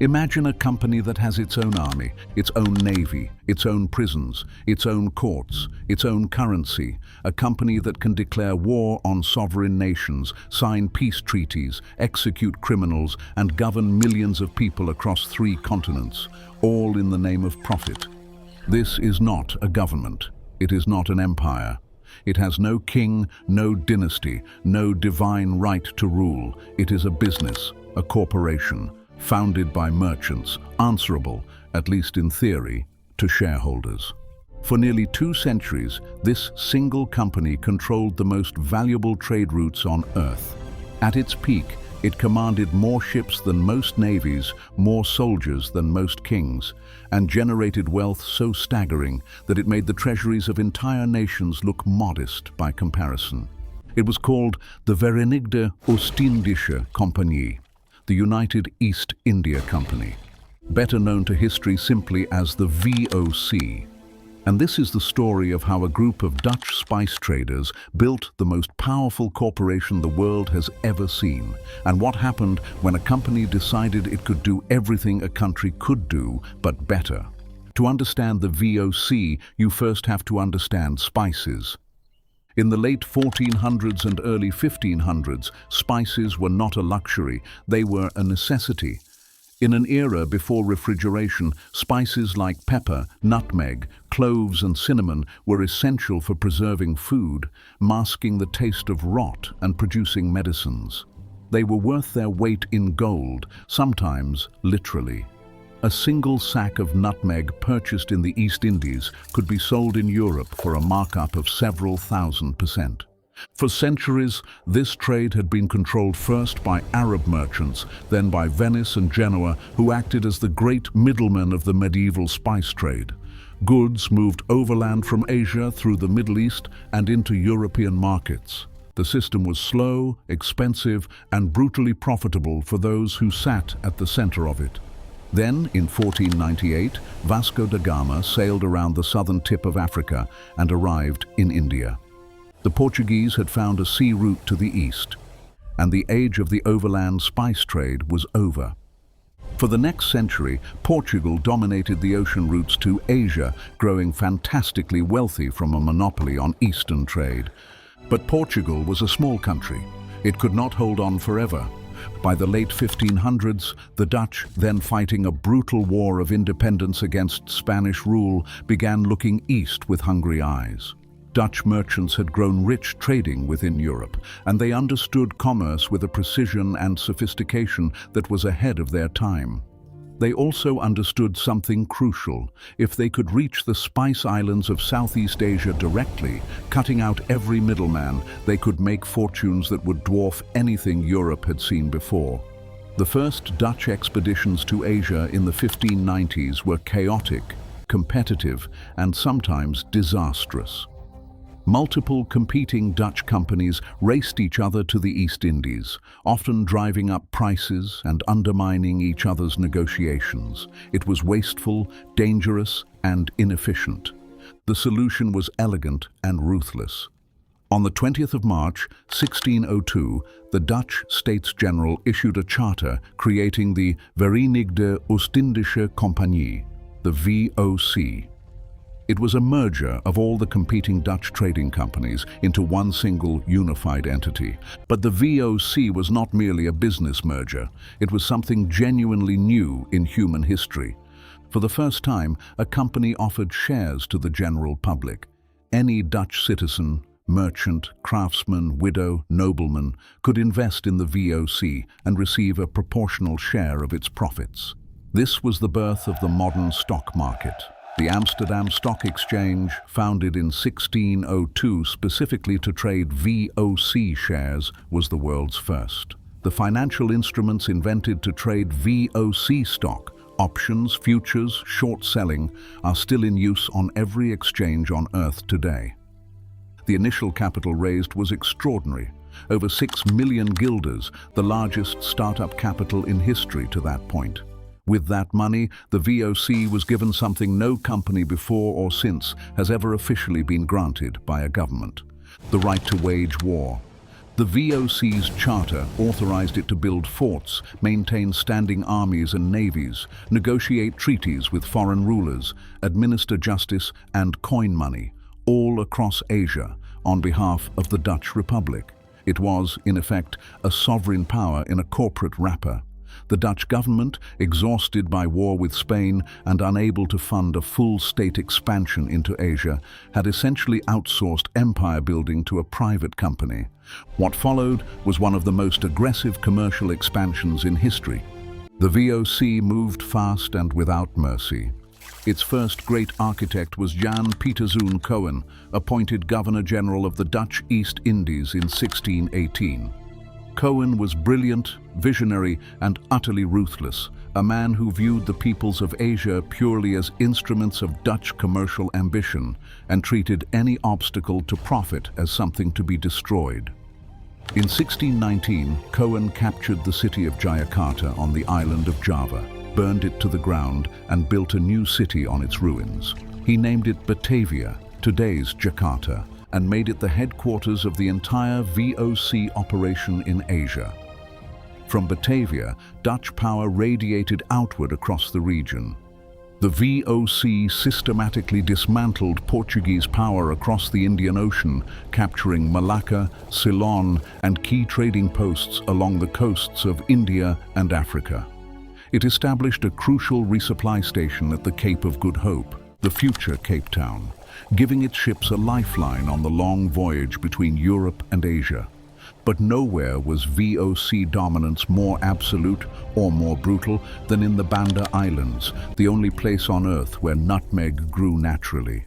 Imagine a company that has its own army, its own navy, its own prisons, its own courts, its own currency, a company that can declare war on sovereign nations, sign peace treaties, execute criminals, and govern millions of people across 3 continents, all in the name of profit. This is not a government. It is not an empire. It has no king, no dynasty, no divine right to rule. It is a business, a corporation, founded by merchants, answerable, at least in theory, to shareholders. For nearly 2 centuries, this single company controlled the most valuable trade routes on Earth. At its peak, it commanded more ships than most navies, more soldiers than most kings, and generated wealth so staggering that it made the treasuries of entire nations look modest by comparison. It was called the Vereenigde Oost-Indische Compagnie, the United East India Company, better known to history simply as the VOC. And this is the story of how a group of Dutch spice traders built the most powerful corporation the world has ever seen, and what happened when a company decided it could do everything a country could do, but better. To understand the VOC, you first have to understand spices. In the late 1400s and early 1500s, spices were not a luxury, they were a necessity. In an era before refrigeration, spices like pepper, nutmeg, cloves and cinnamon were essential for preserving food, masking the taste of rot and producing medicines. They were worth their weight in gold, sometimes literally. A single sack of nutmeg purchased in the East Indies could be sold in Europe for a markup of several thousand%. For centuries, this trade had been controlled first by Arab merchants, then by Venice and Genoa, who acted as the great middlemen of the medieval spice trade. Goods moved overland from Asia through the Middle East and into European markets. The system was slow, expensive, and brutally profitable for those who sat at the center of it. Then, in 1498, Vasco da Gama sailed around the southern tip of Africa and arrived in India. The Portuguese had found a sea route to the east, and the age of the overland spice trade was over. For the next century, Portugal dominated the ocean routes to Asia, growing fantastically wealthy from a monopoly on eastern trade. But Portugal was a small country. It could not hold on forever. By the late 1500s, the Dutch, then fighting a brutal war of independence against Spanish rule, began looking east with hungry eyes. Dutch merchants had grown rich trading within Europe, and they understood commerce with a precision and sophistication that was ahead of their time. They also understood something crucial. If they could reach the spice islands of Southeast Asia directly, cutting out every middleman, they could make fortunes that would dwarf anything Europe had seen before. The first Dutch expeditions to Asia in the 1590s were chaotic, competitive, and sometimes disastrous. Multiple competing Dutch companies raced each other to the East Indies, often driving up prices and undermining each other's negotiations. It was wasteful, dangerous, and inefficient. The solution was elegant and ruthless. On the 20th of March, 1602, the Dutch States General issued a charter creating the Vereenigde Oost-Indische Compagnie, the VOC. It was a merger of all the competing Dutch trading companies into one single unified entity. But the VOC was not merely a business merger. It was something genuinely new in human history. For the first time, a company offered shares to the general public. Any Dutch citizen, merchant, craftsman, widow, nobleman could invest in the VOC and receive a proportional share of its profits. This was the birth of the modern stock market. The Amsterdam Stock Exchange, founded in 1602 specifically to trade VOC shares, was the world's first. The financial instruments invented to trade VOC stock, options, futures, short selling, are still in use on every exchange on Earth today. The initial capital raised was extraordinary, over 6 million guilders, the largest startup capital in history to that point. With that money, the VOC was given something no company before or since has ever officially been granted by a government: the right to wage war. The VOC's charter authorized it to build forts, maintain standing armies and navies, negotiate treaties with foreign rulers, administer justice and coin money, all across Asia, on behalf of the Dutch Republic. It was, in effect, a sovereign power in a corporate wrapper. The Dutch government, exhausted by war with Spain and unable to fund a full state expansion into Asia, had essentially outsourced empire building to a private company. What followed was one of the most aggressive commercial expansions in history. The VOC moved fast and without mercy. Its first great architect was Jan Pieterszoon Coen, appointed Governor-General of the Dutch East Indies in 1618. Coen was brilliant, visionary, and utterly ruthless, a man who viewed the peoples of Asia purely as instruments of Dutch commercial ambition and treated any obstacle to profit as something to be destroyed. In 1619, Coen captured the city of Jayakarta on the island of Java, burned it to the ground, and built a new city on its ruins. He named it Batavia, today's Jakarta, and made it the headquarters of the entire VOC operation in Asia. From Batavia, Dutch power radiated outward across the region. The VOC systematically dismantled Portuguese power across the Indian Ocean, capturing Malacca, Ceylon, and key trading posts along the coasts of India and Africa. It established a crucial resupply station at the Cape of Good Hope, the future Cape Town, giving its ships a lifeline on the long voyage between Europe and Asia. But nowhere was VOC dominance more absolute or more brutal than in the Banda Islands, the only place on Earth where nutmeg grew naturally.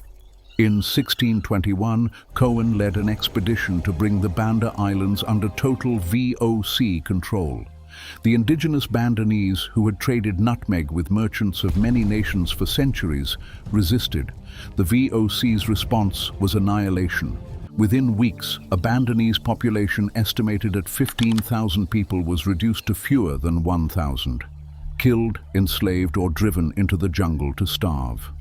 In 1621, Coen led an expedition to bring the Banda Islands under total VOC control. The indigenous Bandanese, who had traded nutmeg with merchants of many nations for centuries, resisted. The VOC's response was annihilation. Within weeks, a Bandanese population estimated at 15,000 people was reduced to fewer than 1,000, killed, enslaved, or driven into the jungle to starve.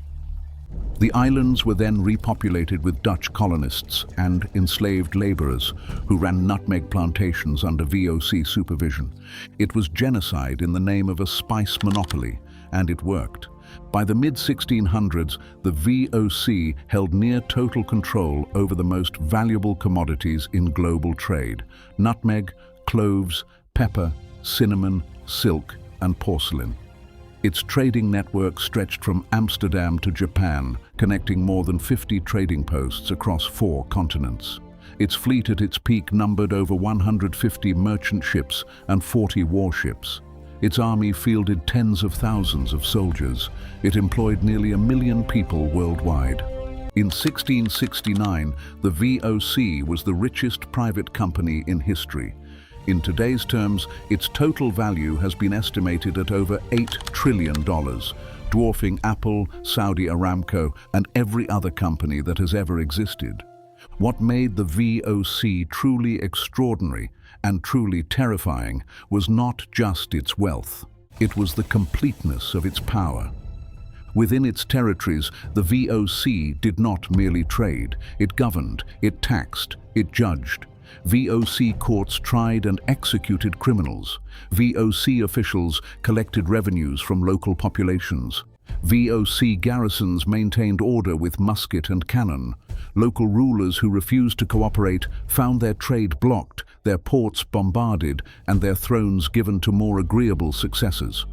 The islands were then repopulated with Dutch colonists and enslaved laborers who ran nutmeg plantations under VOC supervision. It was genocide in the name of a spice monopoly, and it worked. By the mid-1600s, the VOC held near total control over the most valuable commodities in global trade: nutmeg, cloves, pepper, cinnamon, silk, and porcelain. Its trading network stretched from Amsterdam to Japan, connecting more than 50 trading posts across 4 continents. Its fleet at its peak numbered over 150 merchant ships and 40 warships. Its army fielded tens of thousands of soldiers. It employed nearly 1 million people worldwide. In 1669, the VOC was the richest private company in history. In today's terms, its total value has been estimated at over $8 trillion, dwarfing Apple, Saudi Aramco, and every other company that has ever existed. What made the VOC truly extraordinary and truly terrifying was not just its wealth. It was the completeness of its power. Within its territories, the VOC did not merely trade. It governed, it taxed, it judged. VOC courts tried and executed criminals. VOC officials collected revenues from local populations. VOC garrisons maintained order with musket and cannon. Local rulers who refused to cooperate found their trade blocked, their ports bombarded, and their thrones given to more agreeable successors.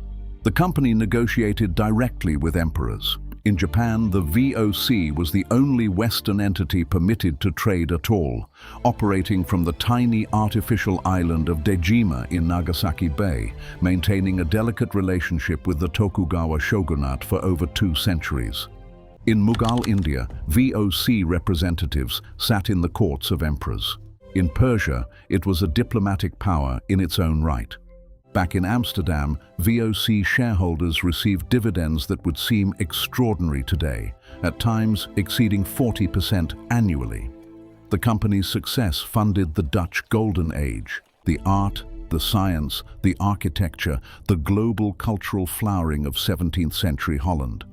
The company negotiated directly with emperors. In Japan, the VOC was the only Western entity permitted to trade at all, operating from the tiny artificial island of Dejima in Nagasaki Bay, maintaining a delicate relationship with the Tokugawa shogunate for over 2 centuries. In Mughal India, VOC representatives sat in the courts of emperors. In Persia, it was a diplomatic power in its own right. Back in Amsterdam, VOC shareholders received dividends that would seem extraordinary today, at times exceeding 40% annually. The company's success funded the Dutch Golden Age, the art, the science, the architecture, the global cultural flowering of 17th century Holland.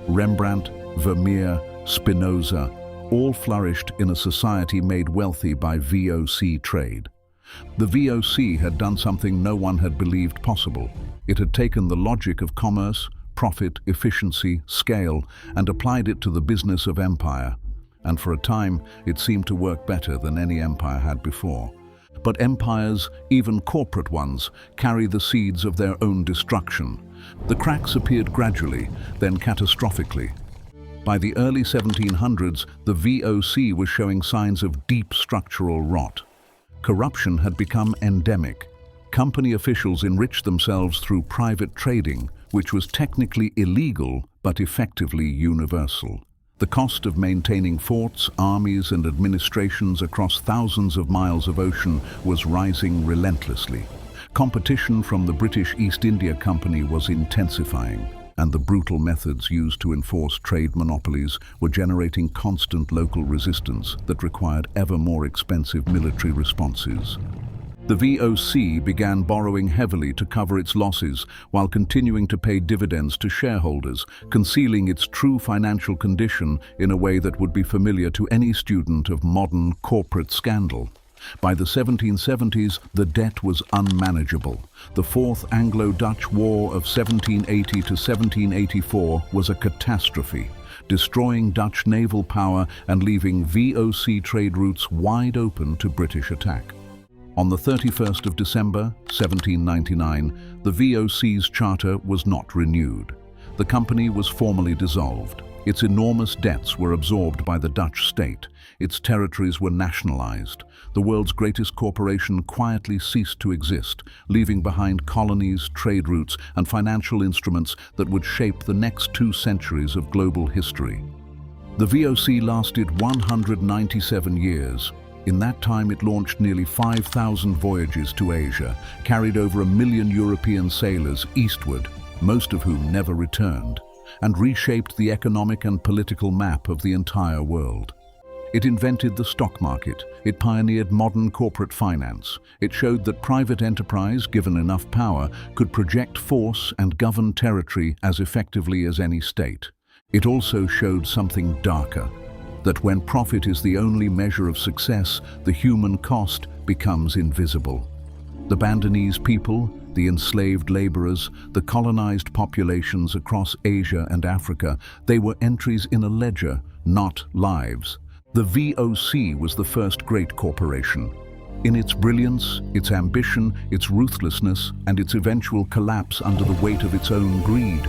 Rembrandt, Vermeer, Spinoza, all flourished in a society made wealthy by VOC trade. The VOC had done something no one had believed possible. It had taken the logic of commerce, profit, efficiency, scale, and applied it to the business of empire. And for a time, it seemed to work better than any empire had before. But empires, even corporate ones, carry the seeds of their own destruction. The cracks appeared gradually, then catastrophically. By the early 1700s, the VOC was showing signs of deep structural rot. Corruption had become endemic. Company officials enriched themselves through private trading, which was technically illegal but effectively universal. The cost of maintaining forts, armies, and administrations across thousands of miles of ocean was rising relentlessly. Competition from the British East India Company was intensifying, and the brutal methods used to enforce trade monopolies were generating constant local resistance that required ever more expensive military responses. The VOC began borrowing heavily to cover its losses while continuing to pay dividends to shareholders, concealing its true financial condition in a way that would be familiar to any student of modern corporate scandal. By the 1770s, the debt was unmanageable. The Fourth Anglo-Dutch War of 1780 to 1784 was a catastrophe, destroying Dutch naval power and leaving VOC trade routes wide open to British attack. On the 31st of December, 1799, the VOC's charter was not renewed. The company was formally dissolved. Its enormous debts were absorbed by the Dutch state. Its territories were nationalized. The world's greatest corporation quietly ceased to exist, leaving behind colonies, trade routes, and financial instruments that would shape the next 2 centuries of global history. The VOC lasted 197 years. In that time, it launched nearly 5,000 voyages to Asia, carried over 1 million European sailors eastward, most of whom never returned, and reshaped the economic and political map of the entire world. It invented the stock market. It pioneered modern corporate finance. It showed that private enterprise, given enough power, could project force and govern territory as effectively as any state. It also showed something darker, that when profit is the only measure of success, the human cost becomes invisible. The Bandanese people, the enslaved laborers, the colonized populations across Asia and Africa, they were entries in a ledger, not lives. The VOC was the first great corporation. In its brilliance, its ambition, its ruthlessness, and its eventual collapse under the weight of its own greed,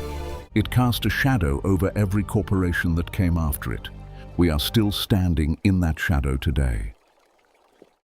it cast a shadow over every corporation that came after it. We are still standing in that shadow today.